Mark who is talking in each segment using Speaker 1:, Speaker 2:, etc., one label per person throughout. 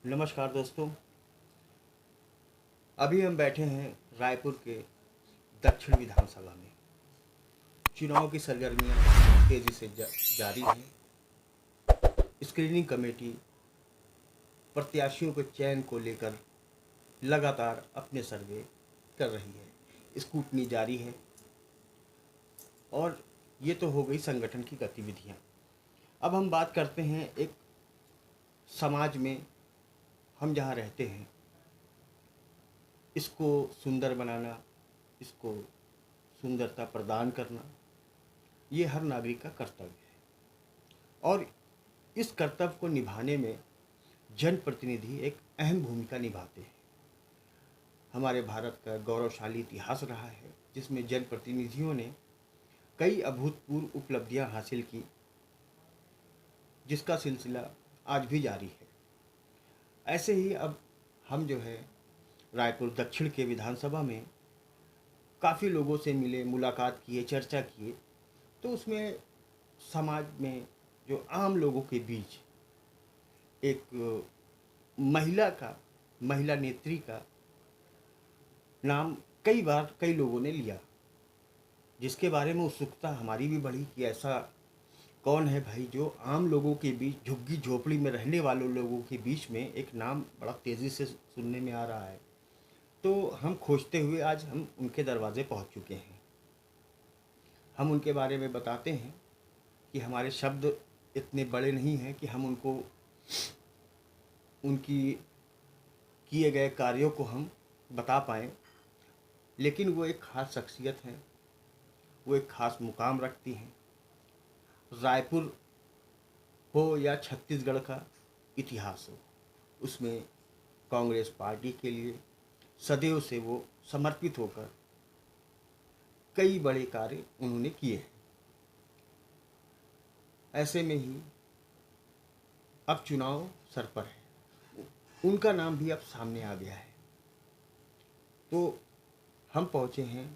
Speaker 1: नमस्कार दोस्तों। अभी हम बैठे हैं रायपुर के दक्षिण विधानसभा में। चुनाव की सरगर्मियां तेजी से जारी हैं। स्क्रीनिंग कमेटी प्रत्याशियों के चयन को लेकर लगातार अपने सर्वे कर रही है। स्क्रूटनी जारी है और ये तो हो गई संगठन की गतिविधियां। अब हम बात करते हैं एक समाज में हम जहाँ रहते हैं, इसको सुंदर बनाना, इसको सुंदरता प्रदान करना, ये हर नागरिक का कर्तव्य है। और इस कर्तव्य को निभाने में जनप्रतिनिधि एक अहम भूमिका निभाते हैं। हमारे भारत का गौरवशाली इतिहास रहा है जिसमें जनप्रतिनिधियों ने कई अभूतपूर्व उपलब्धियां हासिल की, जिसका सिलसिला आज भी जारी है। ऐसे ही अब हम जो है रायपुर दक्षिण के विधानसभा में काफ़ी लोगों से मिले, मुलाकात किए, चर्चा किए, तो उसमें समाज में जो आम लोगों के बीच एक महिला नेत्री का नाम कई बार कई लोगों ने लिया, जिसके बारे में उत्सुकता हमारी भी बढ़ी कि ऐसा कौन है भाई जो आम लोगों के बीच, झुग्गी झोपड़ी में रहने वाले लोगों के बीच में एक नाम बड़ा तेज़ी से सुनने में आ रहा है। तो हम खोजते हुए आज हम उनके दरवाजे पहुंच चुके हैं। हम उनके बारे में बताते हैं कि हमारे शब्द इतने बड़े नहीं हैं कि हम उनको उनकी किए गए कार्यों को हम बता पाएँ, लेकिन वो एक ख़ास शख्सियत हैं, वो एक ख़ास मुकाम रखती हैं। रायपुर हो या छत्तीसगढ़ का इतिहास हो, उसमें कांग्रेस पार्टी के लिए सदैव से वो समर्पित होकर कई बड़े कार्य उन्होंने किए हैं। ऐसे में ही अब चुनाव सर पर है, उनका नाम भी अब सामने आ गया है, तो हम पहुँचे हैं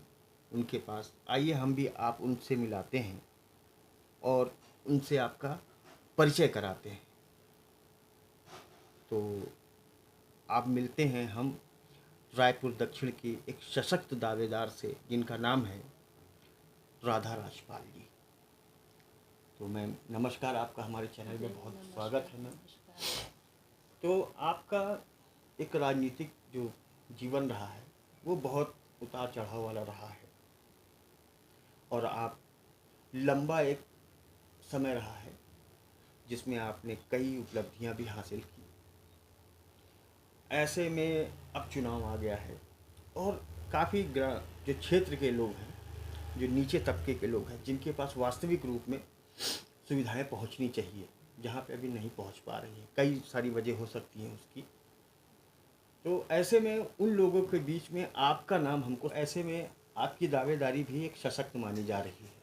Speaker 1: उनके पास। आइए हम भी आप उनसे मिलाते हैं और उनसे आपका परिचय कराते हैं। तो आप मिलते हैं हम रायपुर दक्षिण की एक सशक्त दावेदार से, जिनका नाम है राधा राजपाल जी। तो मैम नमस्कार, आपका हमारे चैनल में बहुत स्वागत है मैम। तो आपका एक राजनीतिक जो जीवन रहा है वो बहुत उतार चढ़ाव वाला रहा है, और आप लंबा एक समय रहा है जिसमें आपने कई उपलब्धियां भी हासिल की। ऐसे में अब चुनाव आ गया है और काफ़ी जो क्षेत्र के लोग हैं, जो नीचे तबके के लोग हैं, जिनके पास वास्तविक रूप में सुविधाएं पहुंचनी चाहिए, जहां पे अभी नहीं पहुंच पा रही हैं, कई सारी वजह हो सकती हैं उसकी। तो ऐसे में उन लोगों के बीच में आपका नाम हमको, ऐसे में आपकी दावेदारी भी एक सशक्त मानी जा रही है।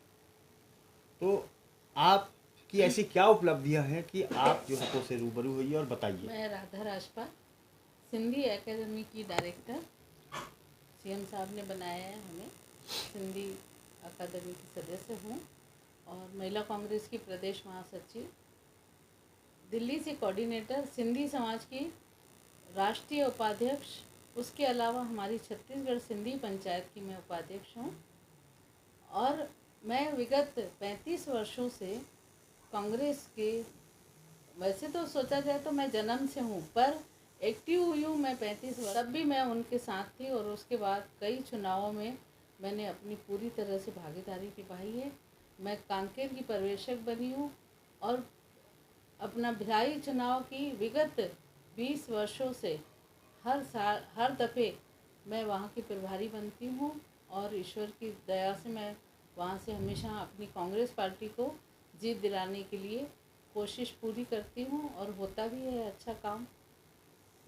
Speaker 1: तो आपकी ऐसी क्या उपलब्धियां हैं कि आप जो हमको से रूबरू हुई, और बताइए।
Speaker 2: मैं राधा राजपाल, सिंधी एकेडमी की डायरेक्टर। सीएम साहब ने बनाया है हमें, सिंधी अकादमी की सदस्य हूँ और महिला कांग्रेस की प्रदेश महासचिव, दिल्ली से कोऑर्डिनेटर, सिंधी समाज की राष्ट्रीय उपाध्यक्ष। उसके अलावा हमारी छत्तीसगढ़ सिंधी पंचायत की मैं उपाध्यक्ष हूँ। और मैं विगत 35 वर्षों से कांग्रेस के, वैसे तो सोचा जाए तो मैं जन्म से हूँ, पर एक्टिव हुई हूँ मैं 35 वर्ष, तब भी मैं उनके साथ थी। और उसके बाद कई चुनावों में मैंने अपनी पूरी तरह से भागीदारी निभाई है। मैं कांकेर की पर्यवेक्षक बनी हूँ और अपना भिलाई चुनाव की विगत 20 वर्षों से हर साल, हर दफ़े मैं वहाँ की प्रभारी बनती हूँ। और ईश्वर की दया से मैं वहाँ से हमेशा अपनी कांग्रेस पार्टी को जीत दिलाने के लिए कोशिश पूरी करती हूँ और होता भी है अच्छा काम।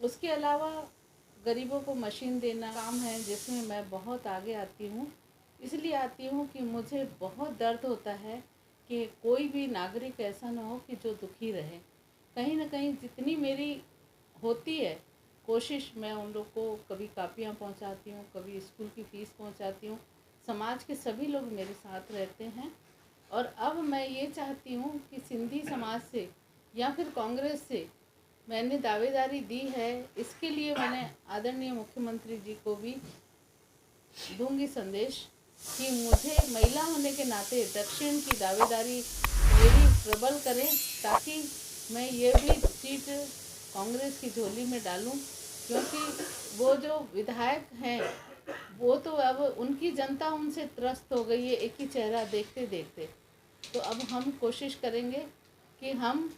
Speaker 2: उसके अलावा गरीबों को मशीन देना काम है जिसमें मैं बहुत आगे आती हूँ। इसलिए आती हूँ कि मुझे बहुत दर्द होता है कि कोई भी नागरिक ऐसा ना हो कि जो दुखी रहे। कहीं ना कहीं जितनी मेरी होती है कोशिश, मैं उन लोग को कभी कापियाँ पहुँचाती हूँ, कभी स्कूल की फ़ीस पहुँचाती हूँ। समाज के सभी लोग मेरे साथ रहते हैं। और अब मैं ये चाहती हूँ कि सिंधी समाज से या फिर कांग्रेस से मैंने दावेदारी दी है, इसके लिए मैंने आदरणीय मुख्यमंत्री जी को भी दूंगी संदेश कि मुझे महिला होने के नाते दक्षिण की दावेदारी मेरी प्रबल करें, ताकि मैं ये भी सीट कांग्रेस की झोली में डालूं, क्योंकि वो जो विधायक हैं वो तो अब उनकी जनता उनसे त्रस्त हो गई है एक ही चेहरा देखते देखते। तो अब हम कोशिश करेंगे कि हम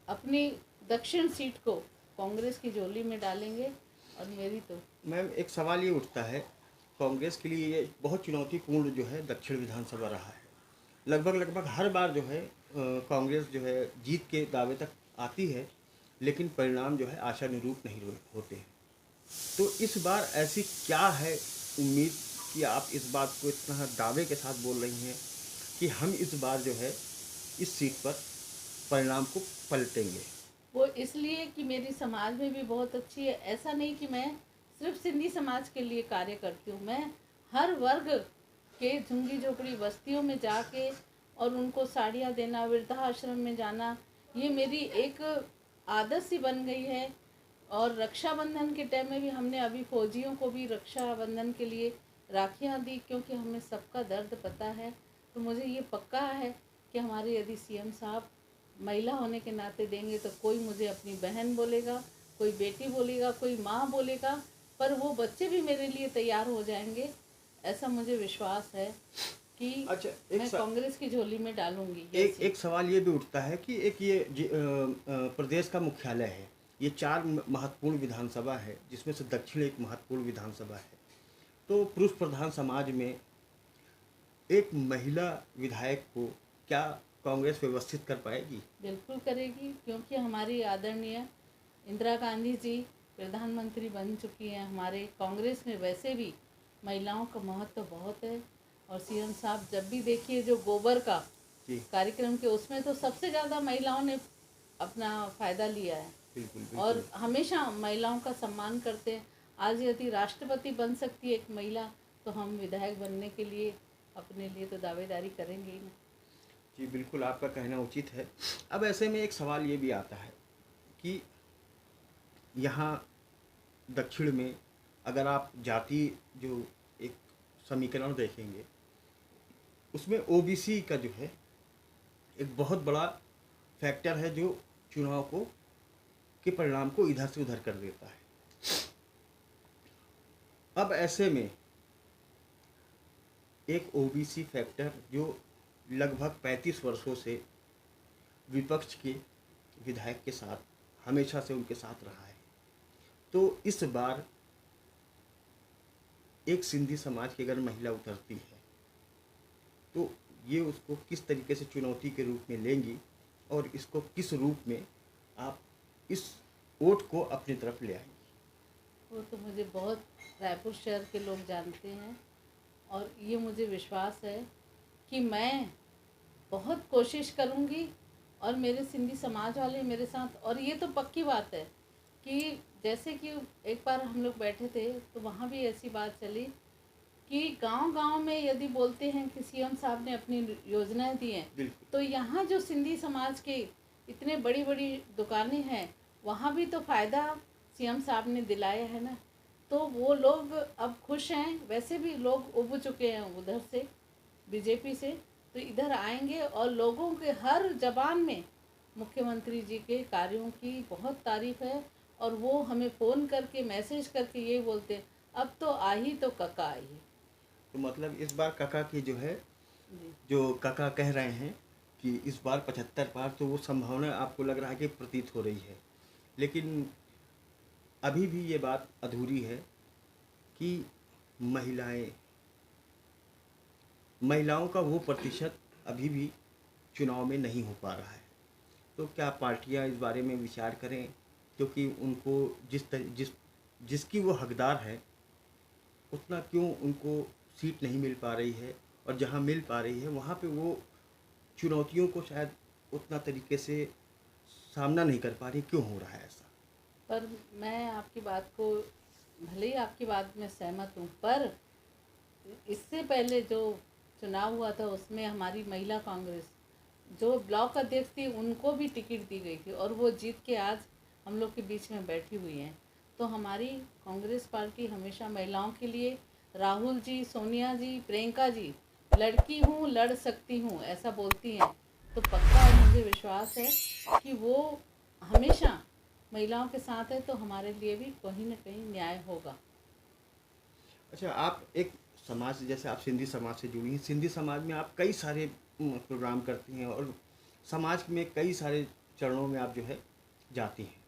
Speaker 2: अपनी दक्षिण सीट को कांग्रेस की झोली में डालेंगे। और मेरी तो
Speaker 1: मैम एक सवाल ये उठता है, कांग्रेस के लिए ये बहुत चुनौतीपूर्ण जो है दक्षिण विधानसभा रहा है। लगभग हर बार जो है कांग्रेस जो है जीत के दावे तक आती है, लेकिन परिणाम जो है आशानुरूप नहीं होते हैं। तो इस बार ऐसी क्या है उम्मीद कि आप इस बात को इतना दावे के साथ बोल रही हैं कि हम इस बार जो है इस सीट पर परिणाम को पलटेंगे?
Speaker 2: वो इसलिए कि मेरी समाज में भी बहुत अच्छी है। ऐसा नहीं कि मैं सिर्फ सिंधी समाज के लिए कार्य करती हूँ, मैं हर वर्ग के झुंगी झोपड़ी बस्तियों में जाके और उनको साड़ियाँ देना, वृद्धाश्रम में जाना, ये मेरी एक आदत सी बन गई है। और रक्षाबंधन के टाइम में भी हमने अभी फौजियों को भी रक्षाबंधन के लिए राखियाँ दी, क्योंकि हमें सबका दर्द पता है। तो मुझे ये पक्का है कि हमारे यदि सीएम साहब महिला होने के नाते देंगे तो कोई मुझे अपनी बहन बोलेगा, कोई बेटी बोलेगा, कोई माँ बोलेगा, पर वो बच्चे भी मेरे लिए तैयार हो जाएंगे। ऐसा मुझे विश्वास है कि
Speaker 1: अच्छा,
Speaker 2: मैं कांग्रेस की झोली में डालूंगी।
Speaker 1: एक सवाल ये भी उठता है कि एक ये प्रदेश का मुख्यालय है, ये 4 महत्वपूर्ण विधानसभा है, जिसमें से दक्षिण एक महत्वपूर्ण विधानसभा है। तो पुरुष प्रधान समाज में एक महिला विधायक को क्या कांग्रेस व्यवस्थित कर पाएगी?
Speaker 2: बिल्कुल करेगी, क्योंकि हमारी आदरणीय इंदिरा गांधी जी प्रधानमंत्री बन चुकी हैं। हमारे कांग्रेस में वैसे भी महिलाओं का महत्व बहुत है। और सीएम साहब जब भी देखिए जो गोबर का
Speaker 1: जी,
Speaker 2: कार्यक्रम के उसमें तो सबसे ज़्यादा महिलाओं ने अपना फ़ायदा लिया है।
Speaker 1: बिल्कुल
Speaker 2: और हमेशा महिलाओं का सम्मान करते हैं। आज यदि राष्ट्रपति बन सकती है एक महिला, तो हम विधायक बनने के लिए अपने लिए तो दावेदारी करेंगे ही ना।
Speaker 1: जी, बिल्कुल आपका कहना उचित है। अब ऐसे में एक सवाल ये भी आता है कि यहाँ दक्षिण में अगर आप जाति जो एक समीकरण देखेंगे, उसमें ओबीसी का जो है एक बहुत बड़ा फैक्टर है, जो चुनाव को के परिणाम को इधर से उधर कर देता है। अब ऐसे में एक ओबीसी फैक्टर जो लगभग 35 वर्षों से विपक्ष के विधायक के साथ हमेशा से उनके साथ रहा है, तो इस बार एक सिंधी समाज की अगर महिला उतरती है तो ये उसको किस तरीके से चुनौती के रूप में लेंगी और इसको किस रूप में आप इस वोट को अपनी तरफ ले आएंगी?
Speaker 2: वो तो मुझे बहुत रायपुर शहर के लोग जानते हैं, और ये मुझे विश्वास है कि मैं बहुत कोशिश करूँगी और मेरे सिंधी समाज वाले मेरे साथ। और ये तो पक्की बात है कि जैसे कि एक बार हम लोग बैठे थे तो वहाँ भी ऐसी बात चली कि गांव-गांव में यदि बोलते हैं कि सीएम साहब ने अपनी योजनाएं दी हैं, तो यहाँ जो सिंधी समाज के इतने बड़ी बड़ी दुकानें हैं वहाँ भी तो फ़ायदा सीएम साहब ने दिलाया है ना। तो वो लोग अब खुश हैं। वैसे भी लोग उब चुके हैं उधर से, बीजेपी से, तो इधर आएंगे और लोगों के हर जबान में मुख्यमंत्री जी के कार्यों की बहुत तारीफ है। और वो हमें फ़ोन करके मैसेज करके ये बोलते हैं, अब तो आई तो कका आई।
Speaker 1: तो मतलब इस बार काका की जो है,
Speaker 2: जी,
Speaker 1: जो काका कह रहे हैं कि इस बार 75 पार, तो वो संभावना आपको लग रहा है कि प्रतीत हो रही है। लेकिन अभी भी ये बात अधूरी है कि महिलाओं का वो प्रतिशत अभी भी चुनाव में नहीं हो पा रहा है। तो क्या पार्टियां इस बारे में विचार करें, क्योंकि उनको जिसकी वो हकदार है उतना क्यों उनको सीट नहीं मिल पा रही है, और जहां मिल पा रही है वहां पे वो चुनौतियों को शायद उतना तरीके से सामना नहीं कर पा रही। क्यों हो रहा है ऐसा?
Speaker 2: पर मैं आपकी बात को, भले ही आपकी बात में सहमत हूँ, पर इससे पहले जो चुनाव हुआ था उसमें हमारी महिला कांग्रेस जो ब्लॉक अध्यक्ष थी उनको भी टिकट दी गई थी और वो जीत के आज हम लोग के बीच में बैठी हुई हैं। तो हमारी कांग्रेस पार्टी हमेशा महिलाओं के लिए, राहुल जी, सोनिया जी, प्रियंका जी, लड़की हूँ लड़ सकती हूँ ऐसा बोलती हैं। तो पक्का मुझे विश्वास है कि वो हमेशा महिलाओं के साथ है, तो हमारे लिए भी कहीं ना कहीं न्याय होगा।
Speaker 1: अच्छा, आप एक समाज, जैसे आप सिंधी समाज से जुड़ी हैं, सिंधी समाज में आप कई सारे प्रोग्राम करती हैं और समाज में कई सारे चरणों में आप जो है जाती हैं।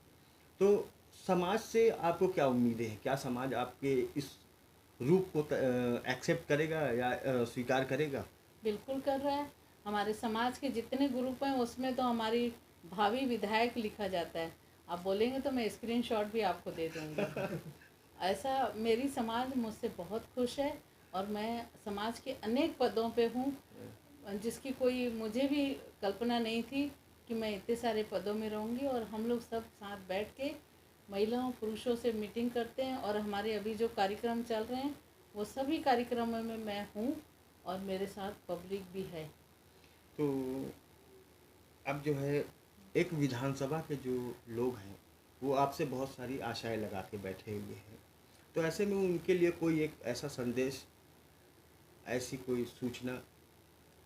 Speaker 1: तो समाज से आपको क्या उम्मीदें हैं? क्या समाज आपके इस रूप को एक्सेप्ट करेगा या स्वीकार करेगा?
Speaker 2: बिल्कुल कर रहा है। हमारे समाज के जितने ग्रुप हैं उसमें तो हमारी भावी विधायक लिखा जाता है। आप बोलेंगे तो मैं स्क्रीनशॉट भी आपको दे दूंगी। ऐसा मेरी समाज मुझसे बहुत खुश है और मैं समाज के अनेक पदों पे हूँ, जिसकी कोई मुझे भी कल्पना नहीं थी कि मैं इतने सारे पदों में रहूँगी। और हम लोग सब साथ बैठ के महिलाओं पुरुषों से मीटिंग करते हैं और हमारे अभी जो कार्यक्रम चल रहे हैं वो सभी कार्यक्रमों में मैं हूँ और मेरे साथ पब्लिक भी है।
Speaker 1: तो अब जो है एक विधानसभा के जो लोग हैं वो आपसे बहुत सारी आशाएं लगा के बैठे हुए हैं, तो ऐसे में उनके लिए कोई एक ऐसा संदेश, ऐसी कोई सूचना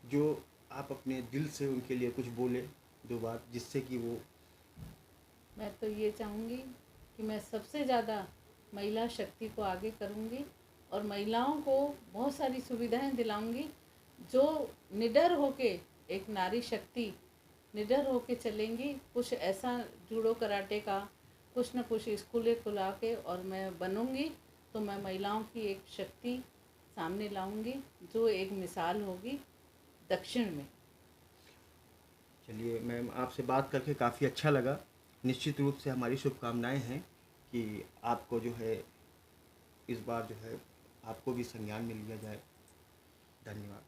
Speaker 1: जो आप अपने दिल से उनके लिए कुछ बोले, दो बात, जिससे कि वो।
Speaker 2: मैं तो ये चाहूँगी कि मैं सबसे ज़्यादा महिला शक्ति को आगे करूँगी और महिलाओं को बहुत सारी सुविधाएं दिलाऊंगी। जो निडर होके, एक नारी शक्ति निडर होके चलेंगी। कुछ ऐसा जूडो कराटे का कुछ न कुछ स्कूलें खुला के और मैं बनूंगी, तो मैं महिलाओं की एक शक्ति सामने लाऊंगी जो एक मिसाल होगी दक्षिण में।
Speaker 1: चलिए मैम, आपसे बात करके काफ़ी अच्छा लगा। निश्चित रूप से हमारी शुभकामनाएं हैं कि आपको जो है इस बार जो है आपको भी संज्ञान में लिया जाए। धन्यवाद।